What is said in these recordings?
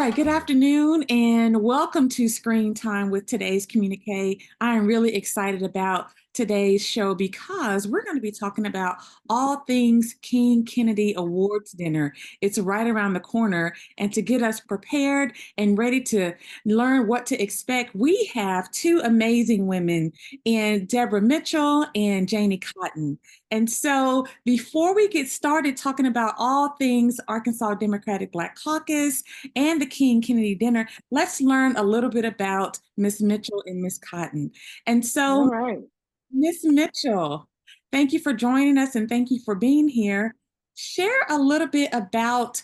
right, good afternoon and welcome to Screen Time with today's Communique. I am really excited about today's show because we're going to be talking about all things King Kennedy Awards dinner. It's right around the corner, and to get us prepared and ready to learn what to expect, we have two amazing women in Debrah Mitchell and Jannie Cotton. And so before we get started talking about all things Arkansas Democratic Black Caucus, and the King Kennedy dinner, let's learn a little bit about Miss Mitchell and Miss Cotton. And All so, right. Miss Mitchell, thank you for joining us and thank you for being here. Share a little bit about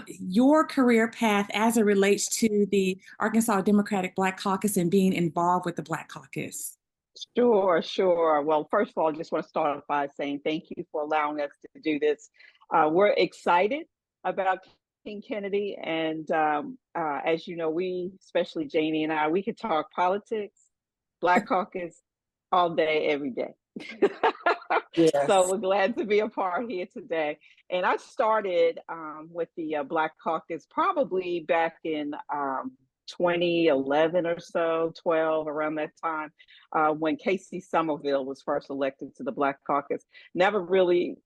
your career path as it relates to the Arkansas Democratic Black Caucus and being involved with the Black Caucus. Sure, sure. Well, first of all, I just want to start off by saying thank you for allowing us to do this. We're excited about King Kennedy. And as you know, we, especially Jannie and I, we could talk politics, Black Caucus all day, every day. So Yes. we're glad to be a part here today. And I started with the Black Caucus probably back in 2011 or so, 12, around that time, when Casey Somerville was first elected to the Black Caucus. Never really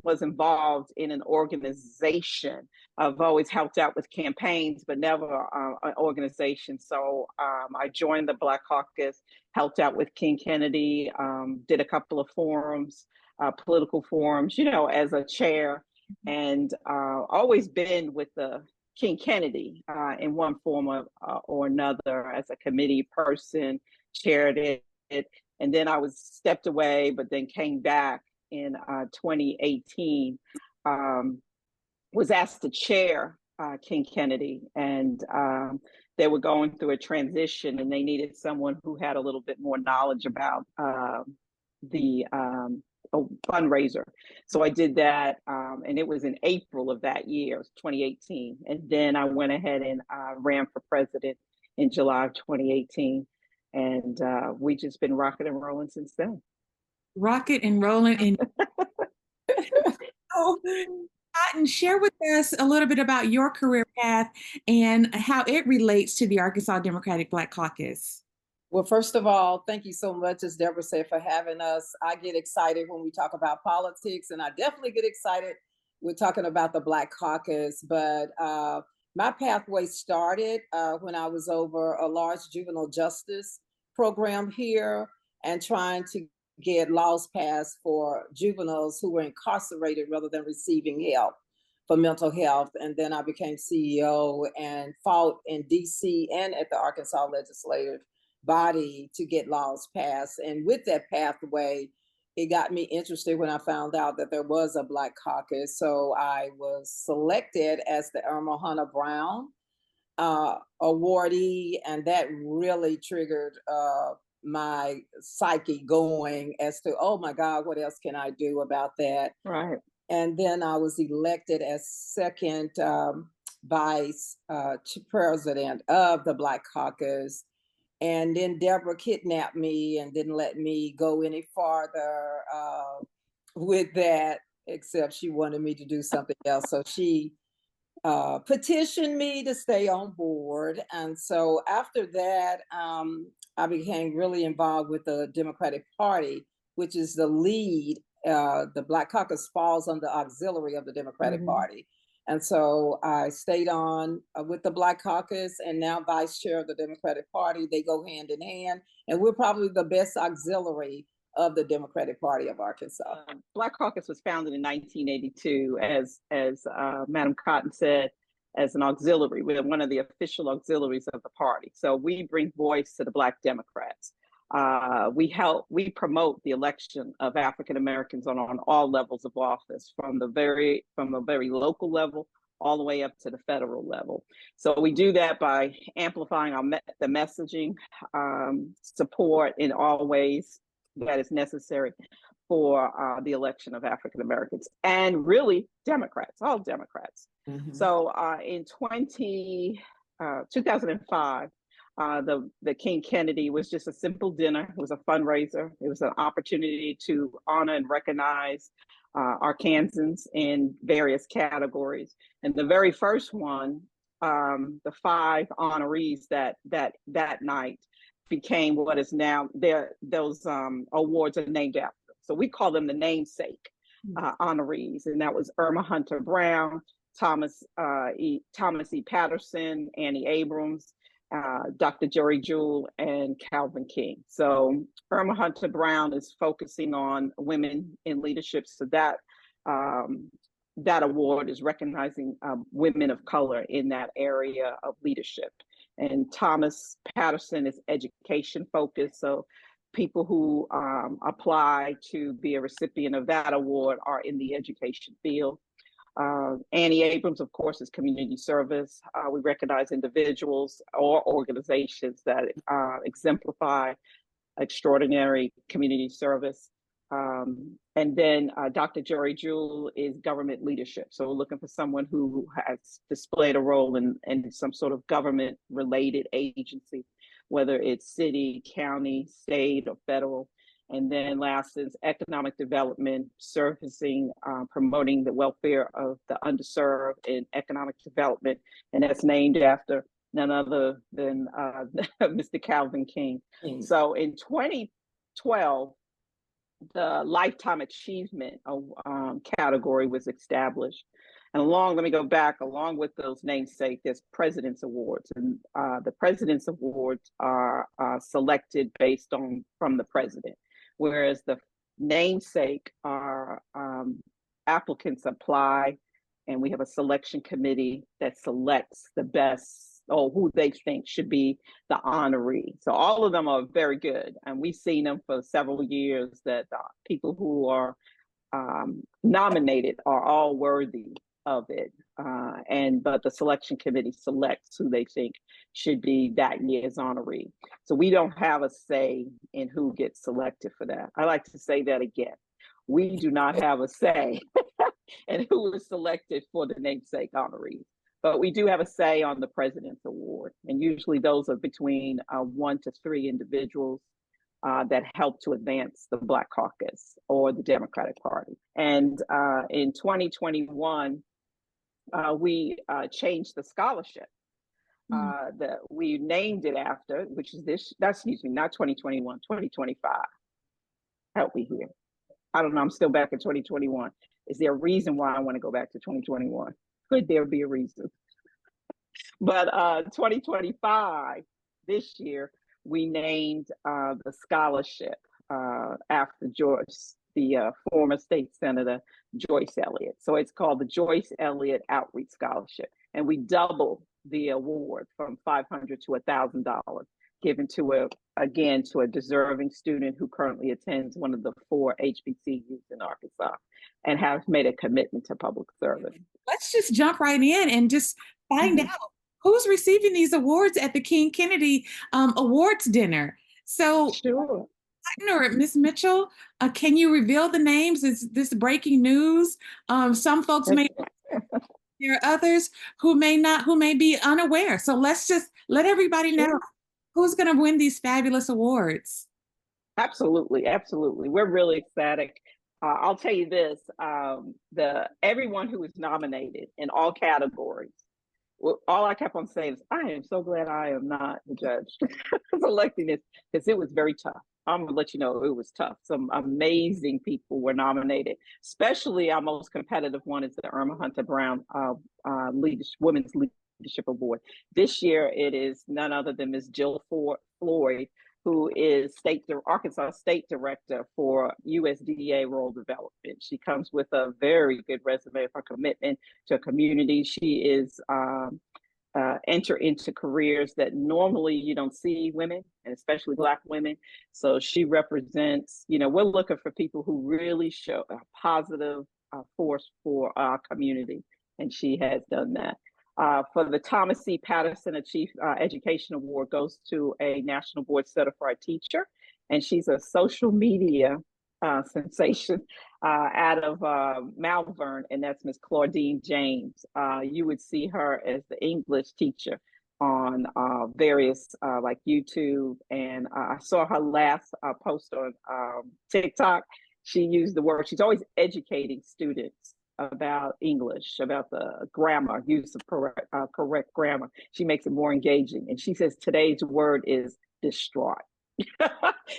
was involved in an organization. I've always helped out with campaigns, but never an organization. So I joined the Black Caucus, helped out with King Kennedy, did a couple of forums, political forums, you know, as a chair, and always been with the King Kennedy in one form or another as a committee person, chaired it, and then I was stepped away, but then came back in 2018. Was asked to chair King Kennedy, and they were going through a transition, and they needed someone who had a little bit more knowledge about the fundraiser. So I did that, and it was in April of that year, 2018. And then I went ahead and ran for president in July of 2018. And we just been rocking and rolling since then. Rocket and rolling. And oh, Cotton, share with us a little bit about your career path and how it relates to the Arkansas Democratic Black Caucus. Well, first of all, thank you so much, as Debrah said, for having us. I get excited when we talk about politics, and I definitely get excited with talking about the Black Caucus. But my pathway started when I was over a large juvenile justice program here and trying to get laws passed for juveniles who were incarcerated rather than receiving help for mental health. And then I became CEO and fought in DC and at the Arkansas legislative body to get laws passed. And with that pathway, it got me interested when I found out that there was a Black Caucus. So I was selected as the Irma Hunter Brown awardee, and that really triggered my psyche going as to, oh my God, what else can I do about that? Right. And then I was elected as second vice president of the Black Caucus. And then Debrah kidnapped me and didn't let me go any farther with that, except she wanted me to do something else. So she petitioned me to stay on board. And so after that, I became really involved with the Democratic Party, which is the lead. The Black Caucus falls under auxiliary of the Democratic Party. And so I stayed on with the Black Caucus and now vice chair of the Democratic Party. They go hand in hand, and we're probably the best auxiliary of the Democratic Party of Arkansas. Black Caucus was founded in 1982, as Madam Cotton said, as an auxiliary. We're one of the official auxiliaries of the party. So we bring voice to the Black Democrats. We promote the election of African Americans on all levels of office, from a very local level all the way up to the federal level. So we do that by amplifying the messaging, support in all ways that is necessary for the election of African Americans, and really Democrats, all Democrats. So in 2005, the King Kennedy was just a simple dinner. It was a fundraiser. It was an opportunity to honor and recognize Arkansans in various categories. And the very first one the 5 honorees that night became what is now those awards are named after. So we call them the namesake honorees, and that was Irma Hunter Brown, Thomas E. Patterson, Annie Abrams, Dr. Jerry Jewell, and Calvin King. So Irma Hunter Brown is focusing on women in leadership. So that award is recognizing women of color in that area of leadership. And Thomas Patterson is education focused. So people who apply to be a recipient of that award are in the education field. Annie Abrams, of course, is community service. We recognize individuals or organizations that exemplify extraordinary community service. And then Dr. Jerry Jewell is government leadership. So we're looking for someone who has displayed a role in some sort of government related agency, whether it's city, county, state, or federal. And then last is economic development, servicing, promoting the welfare of the underserved in economic development. And that's named after none other than Mr. Calvin King. So in 2012, the Lifetime Achievement category was established. And let me go back, along with those namesake, there's President's Awards. And the President's Awards are selected based from the president, whereas the namesake are applicants apply, and we have a selection committee that selects the best or who they think should be the honoree. So all of them are very good. And we've seen them for several years that people who are nominated are all worthy of it. But the selection committee selects who they think should be that year's honoree. So we don't have a say in who gets selected for that. I like to say that again. We do not have a say in who is selected for the namesake honorees. But we do have a say on the President's Award. And usually those are between 1 to 3 individuals that help to advance the Black Caucus or the Democratic Party. And in 2021, we changed the scholarship that we named it after, which is not 2021, 2025. Help me here. I don't know, I'm still back in 2021. Is there a reason why I want to go back to 2021? Could there be a reason? But 2025, this year, we named the scholarship after Joyce, the former state senator, Joyce Elliott. So it's called the Joyce Elliott Outreach Scholarship. And we doubled the award from $500 to $1,000, given to a deserving student who currently attends one of the 4 HBCUs in Arkansas and has made a commitment to public service. Let's just jump right in and just find out who's receiving these awards at the King Kennedy Awards dinner. So, sure. Ms. Mitchell, can you reveal the names? Is this breaking news? Some folks may, there are others who may be unaware. So let's just let everybody know who's going to win these fabulous awards. Absolutely. We're really ecstatic. I'll tell you this, everyone who was nominated in all categories, all I kept on saying is, I am so glad I am not the judge selecting this, because it was very tough. I'm gonna let you know it was tough. Some amazing people were nominated, especially our most competitive one is the Irma Hunter Brown Women's Leadership Award. This year, it is none other than Ms. Jill Floyd, who is Arkansas State Director for USDA Rural Development. She comes with a very good resume of her commitment to a community. She is enter into careers that normally you don't see women, and especially Black women. So she represents, we're looking for people who really show a positive force for our community, and she has done that. For the Thomas C. Patterson Education Award goes to a National Board Certified teacher, and she's a social media sensation out of Malvern, and that's Miss Claudine James. You would see her as the English teacher on various like YouTube, and I saw her last post on TikTok. She used the word, she's always educating students about English, about the grammar, use of correct grammar. She makes it more engaging. And she says today's word is distraught.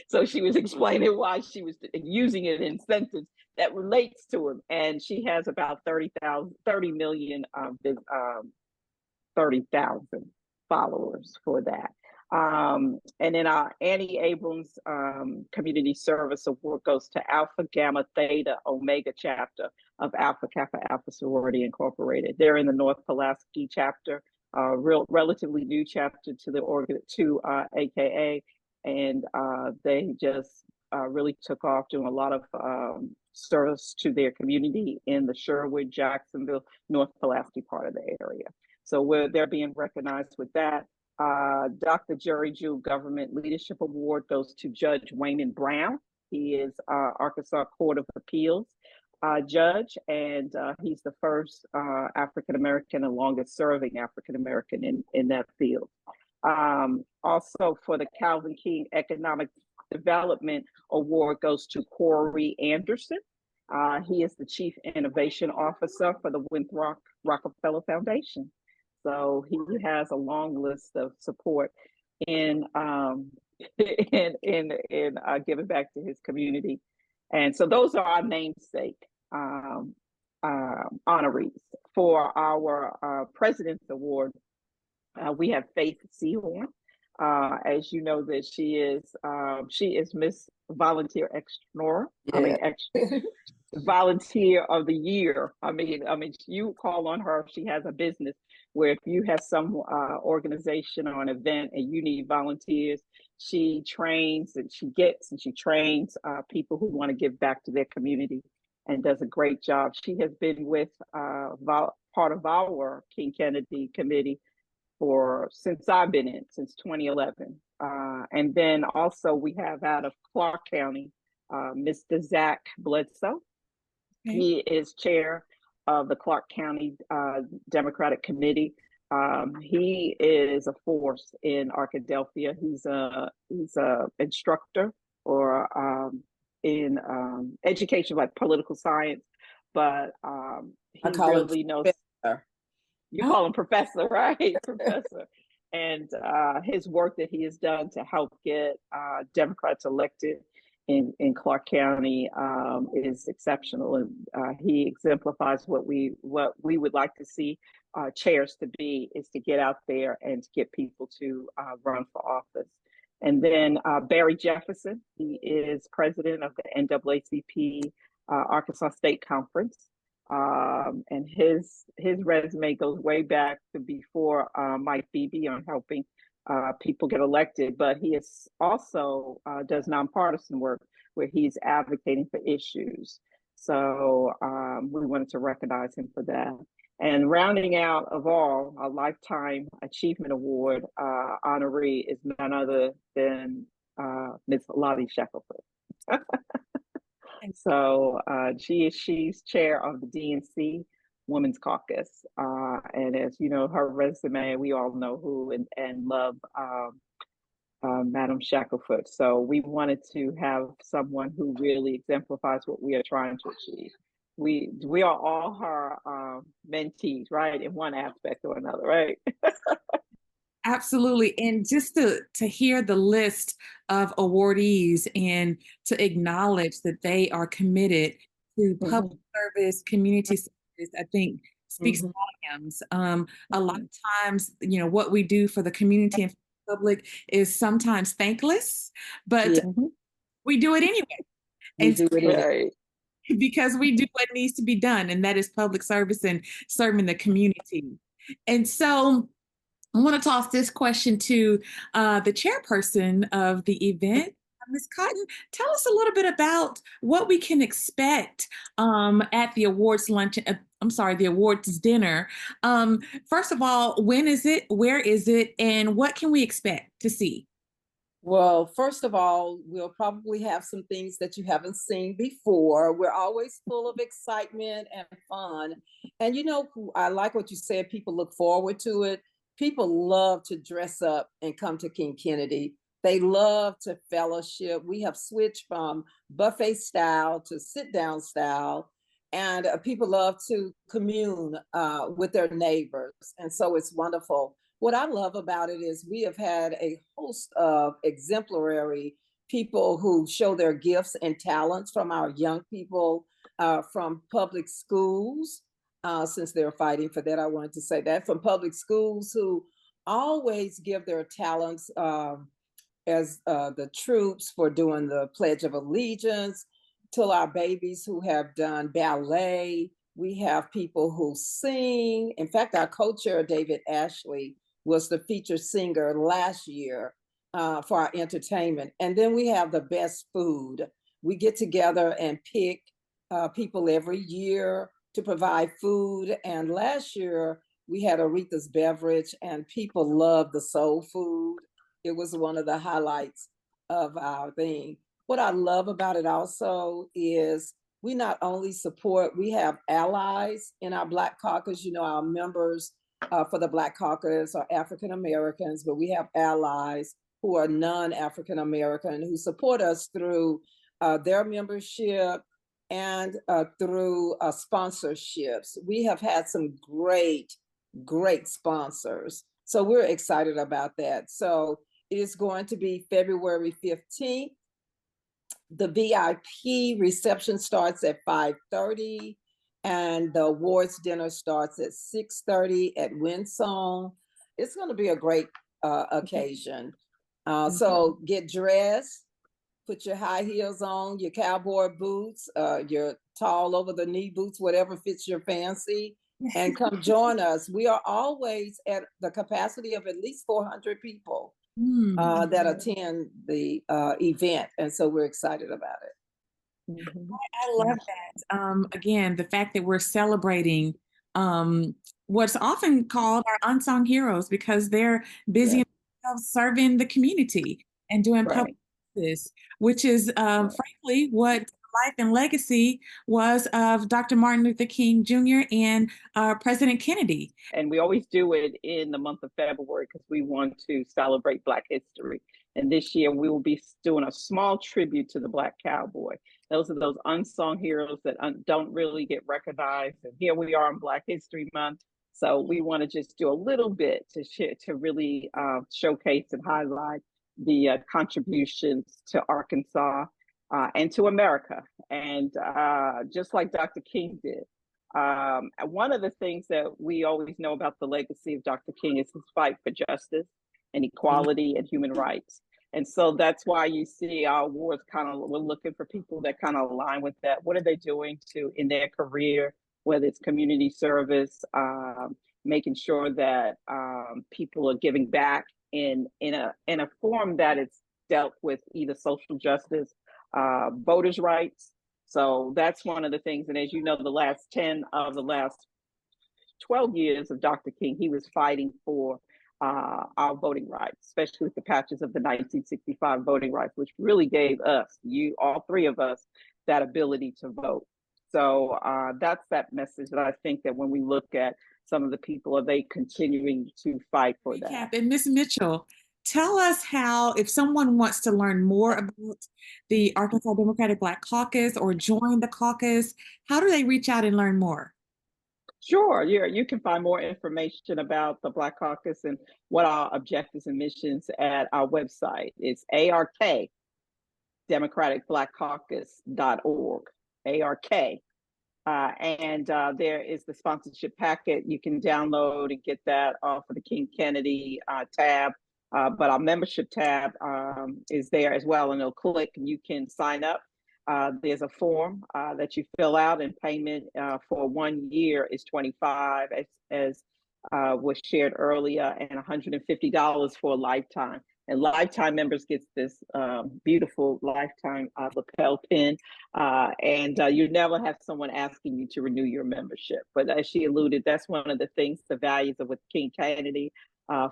So she was explaining why she was using it in sentence that relates to him. And she has about 30 million 30,000 followers for that. And then our Annie Abrams Community Service Award goes to Alpha Gamma Theta Omega chapter of Alpha Kappa Alpha Sorority Incorporated. They're in the North Pulaski chapter, relatively new chapter to the AKA, and they just really took off doing a lot of service to their community in the Sherwood, Jacksonville, North Pulaski part of the area. So they're being recognized with that. Dr. Jerry Jewell Government Leadership Award goes to Judge Wayman Brown. He is Arkansas Court of Appeals judge, and he's the first African-American and longest serving African-American in that field. Also for the Calvin King Economic Development Award goes to Corey Anderson. He is the Chief Innovation Officer for the Winthrop Rockefeller Foundation. So he has a long list of support in giving back to his community. And so those are our namesake honorees. For our President's Award, we have Faith Seahorn. As you know, that she is Miss Volunteer Extraordinaire. Yeah. Volunteer of the Year. I mean, you call on her. She has a business where if you have some organization or an event and you need volunteers, she trains and she trains people who want to give back to their community and does a great job. She has been with part of our King Kennedy committee since I've been in, since 2011. And then also we have out of Clark County, Mr. Zach Bledsoe. Okay. He is chair of the Clark County Democratic Committee. He is a force in Arkadelphia. He's a instructor or in education, like political science, but he really knows. You call him professor, right? Professor. And his work that he has done to help get Democrats elected in Clark County is exceptional, and he exemplifies what we would like to see chairs to be, is to get out there and to get people to run for office. And then Barry Jefferson, he is president of the NAACP Arkansas State Conference. And his resume goes way back to before Mike Beebe on helping people get elected, but he is also does nonpartisan work where he's advocating for issues. So we wanted to recognize him for that. And rounding out of all, a Lifetime Achievement Award honoree is none other than Ms. Lottie Shackelford. So she's chair of the DNC Women's Caucus. And as you know, her resume, we all know who and love Madam Shackelford. So we wanted to have someone who really exemplifies what we are trying to achieve. We are all her mentees, right? In one aspect or another, right? Absolutely. And just to hear the list of awardees and to acknowledge that they are committed to public service, community service, I think speaks volumes. A lot of times, what we do for the community and for the public is sometimes thankless, but we do it anyway. We do it anyway. Because we do what needs to be done, and that is public service and serving the community. And so I want to toss this question to the chairperson of the event, Ms. Cotton. Tell us a little bit about what we can expect at the awards luncheon. The awards dinner. First of all, when is it? Where is it? And what can we expect to see? Well, first of all, we'll probably have some things that you haven't seen before. We're always full of excitement and fun. And I like what you said, people look forward to it. People love to dress up and come to King Kennedy. They love to fellowship. We have switched from buffet style to sit down style. and people love to commune with their neighbors. And so it's wonderful. What I love about it is we have had a host of exemplary people who show their gifts and talents, from our young people from public schools, since they're fighting for that. I wanted to say that, from public schools, who always give their talents as the troops for doing the Pledge of Allegiance, till our babies who have done ballet. We have people who sing. In fact, our co-chair, David Ashley, was the featured singer last year for our entertainment. And then we have the best food. We get together and pick people every year to provide food. And last year we had Aretha's Beverage, and people loved the soul food. It was one of the highlights of our thing. What I love about it also is we not only support, we have allies in our Black Caucus. You know, our members for the Black Caucus are African Americans, but we have allies who are non-African American who support us through their membership and through sponsorships. We have had some great sponsors. So we're excited about that. So it is going to be February 15th. The VIP reception starts at 5:30, and the awards dinner starts at 6:30 at Winsong. It's going to be a great occasion. So get dressed, put your high heels on, your cowboy boots, your tall over the knee boots, whatever fits your fancy, and come join us. We are always at the capacity of at least 400 people that attend the event. And so we're excited about it. I love that. Again, the fact that we're celebrating what's often called our unsung heroes, because they're busy serving the community and doing public service, which is frankly what life and legacy was of Dr. Martin Luther King Jr. and President Kennedy. And we always do it in the month of February because we want to celebrate Black history. And this year we will be doing a small tribute to the Black cowboy. Those are those unsung heroes that don't really get recognized. And here we are in Black History Month. So we want to just do a little bit to really showcase and highlight the contributions to Arkansas and to America. And just like Dr. King did. One of the things that we always know about the legacy of Dr. King is his fight for justice and equality and human rights. And so that's why you see our awards we're looking for people that kind of align with that. What are they doing in their career, whether it's community service, making sure that people are giving back in a form that it's dealt with either social justice, voters' rights. So that's one of the things. And as you know, the last 12 years of Dr. King, he was fighting for our voting rights, especially with the patches of the 1965 voting rights, which really gave us, all three of us, that ability to vote. So that's that message that I think that when we look at some of the people, are they continuing to fight for that? And Ms. Mitchell, tell us how, if someone wants to learn more about the Arkansas Democratic Black Caucus or join the caucus, how do they reach out and learn more? Sure, you can find more information about the Black Caucus and what our objectives and missions at our website. It's ARK, democraticblackcaucus.org, ARK. And there is the sponsorship packet. You can download and get that off of the King Kennedy tab. But our membership tab is there as well, and it'll click and you can sign up. There's a form that you fill out, and payment for 1 year is $25, as was shared earlier, and $150 for a lifetime. And lifetime members gets this beautiful lifetime lapel pin, and you never have someone asking you to renew your membership. But as she alluded, that's one of the things, the values of with King Kennedy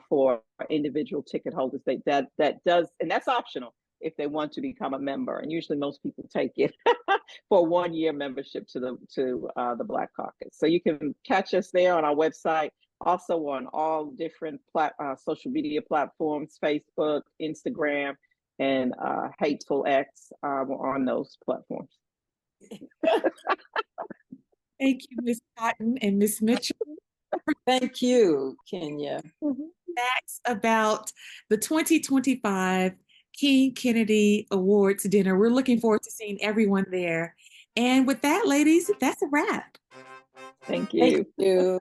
for individual ticket holders. That does, and that's optional if they want to become a member. And usually most people take it for 1 year membership to the Black Caucus. So you can catch us there on our website, also on all different social media platforms, Facebook, Instagram, and Hateful X on those platforms. Thank you, Ms. Cotton and Ms. Mitchell. Thank you, Kenya. Facts about the 2025 King Kennedy Awards dinner. We're looking forward to seeing everyone there. And with that, ladies, that's a wrap. Thank Thank you. you.